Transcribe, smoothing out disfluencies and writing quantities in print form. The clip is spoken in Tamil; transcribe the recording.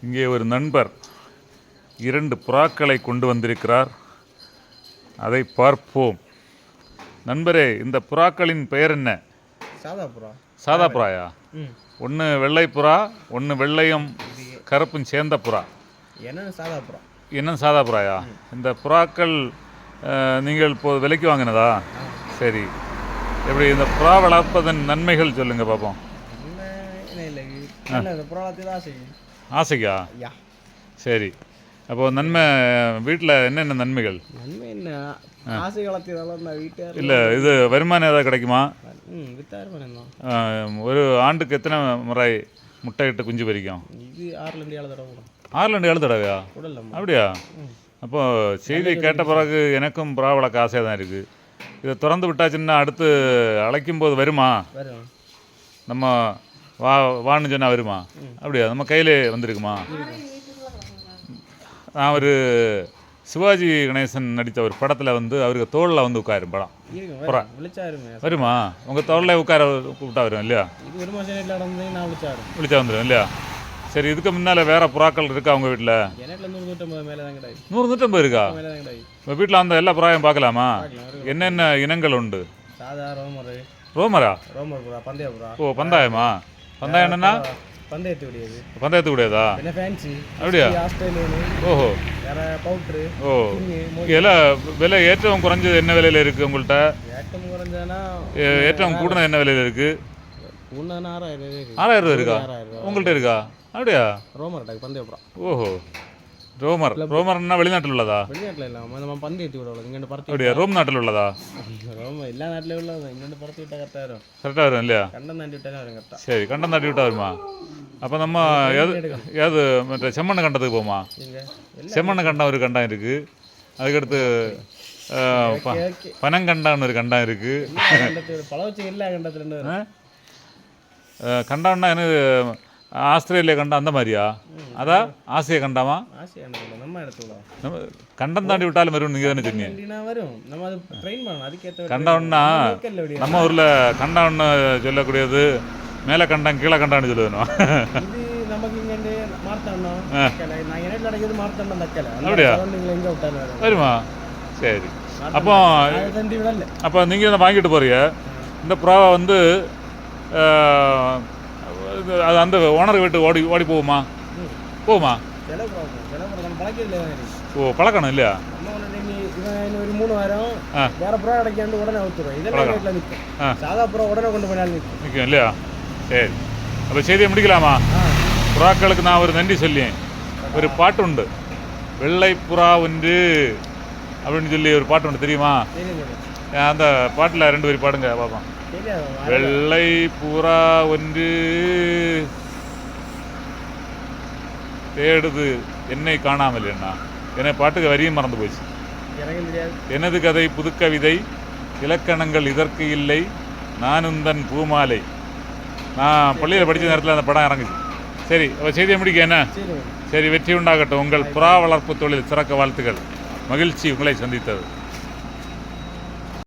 இங்கே ஒரு நண்பர் 2 புறாக்களை கொண்டு வந்திருக்கிறார். அதை பார்ப்போம். நண்பரே, இந்த புறாக்களின் பெயர் என்ன? சாதா புறாயா? ஒன்று வெள்ளை புறா, ஒன்று வெள்ளையும் கருப்பும் சேர்ந்த புறா. என்ன சாதா புறாயா? இந்த புறாக்கள் நீங்கள் இப்போது விலைக்கு வாங்கினதா? சரி, எப்படி இந்த புறா வளர்ப்பதன் நன்மைகள் சொல்லுங்க பார்ப்போம். ஆசைக்கா? சரி, அப்போது நன்மை வீட்டில் என்னென்ன நன்மைகள்? இல்லை, இது வருமானம் ஏதாவது கிடைக்குமா? ஒரு ஆண்டுக்கு எத்தனை முறை முட்டையிட்டு குஞ்சு பறிக்கும்? 6-7 தடவையா? அப்படியா? அப்போ செய்தி கேட்ட பிறகு எனக்கும் புறா வளர்க்க ஆசையாக தான் இருக்குது. இதை திறந்து விட்டாச்சுன்னா அடுத்து அழைக்கும் போது வருமா? நம்ம வான்னு சொன்னால் வருமா? அப்படியா? நம்ம கையிலே வந்துருக்குமா? நான் ஒரு சிவாஜி கணேசன் நடித்த ஒரு படத்தில் அவருக்கு தோளில் உட்காரும் படம். புறா வருமா? உங்கள் தோளில் உட்கார கூப்பிட்டா வரும் இல்லையா? விழிச்சா வந்துடும் இல்லையா? சரி, இதுக்கு முன்னால் வேறு புறாக்கள் இருக்கா உங்கள் வீட்டில்? 100-150 இருக்கா? உங்கள் வீட்டில் அந்த எல்லா புறாவையும் பார்க்கலாமா? என்னென்ன இனங்கள் உண்டு? ரோமரா? ஓ, பந்தாயமா? பந்தாயம் என்னன்னா பந்தயத்து கூடியதா? அப்படியா? ஓஹோ. ஓ, இதெல்லாம் விலை ஏற்றம் குறைஞ்சது என்ன விலையில் இருக்குது உங்கள்கிட்ட? ஏற்றம் கூடனா என்ன விலையில் இருக்குது? 6,000 இருக்கா உங்கள்கிட்ட? இருக்கா? அப்படியா? ஓஹோ, ரோமர்னா வெளிநாட்டில் உள்ளதா? அப்படியா? ரோம் நாட்டில் உள்ளதா? கரெக்டாக வரும் இல்லையா? சரி, கண்டம் தாண்டி விட்டா வருமா? அப்போ நம்ம ஏதாவது மற்ற செம்மண்ண கண்டத்துக்கு போமா? செம்மண்ண கண்டம் ஒரு கண்டம் இருக்குது. அதுக்கடுத்து பனங்கண்டான்னு ஒரு கண்டம் இருக்குது. கண்டம்னா என்ன? ஆஸ்திரேலியா கண்டம் அந்த மாதிரியா? அதான் ஆசிய கண்டமா? நம்ம கண்டம் தாண்டி விட்டாலும் வரும். நீங்கள் தானே சொன்னீங்க கண்டம்னா. நம்ம ஊரில் கண்டம்னு சொல்லக்கூடியது மேலே கண்டம் கீழே கண்டான்னு சொல்லுவேணும். அப்படியா? வருமா? சரி, அப்போ நீங்கள் தான் வாங்கிட்டு போறீங்க இந்த புறாவை அது அந்த ஓனர் வீட்டு ஓடி போகுமா? ஓ, பழக்கணும் இல்லையா? ஒரு 3 வாரம் வேற புறா கிடைக்காது, உடனே ஊற்றுருவோம். இதெல்லாம் சாதா புறா உடனே கொண்டு போனாலும் நிற்கும் இல்லையா? சரி, அப்போ செய்தியை முடிக்கலாமா? புறாக்களுக்கு நான் ஒரு நன்றி சொல்லியேன். ஒரு பாட்டு உண்டு, வெள்ளை புறா ஒன்று அப்படின்னு சொல்லி ஒரு பாட்டு உண்டு, தெரியுமா? அந்த பாட்டில் 2 வரி பாடுங்க பார்ப்போம். வெள்ளை புறா ஒன்று தேடுது என்னை காணாமல். என்ன பாட்டுக்கு வரியும் மறந்து போச்சு. எனது கதை புதுக்கவிதை, இலக்கணங்கள் இதற்கு இல்லை, நானுந்தன் பூமாலை. நான் பள்ளியில் படித்த நேரத்தில் அந்த படம் இறங்குச்சு. சரி, அப்போ செய்தியை முடிக்க என்ன? சரி, வெற்றி உண்டாகட்டும். உங்கள் புறா வளர்ப்பு தொழில் சிறக்க வாழ்த்துக்கள். மகிழ்ச்சி உங்களை சந்தித்தது.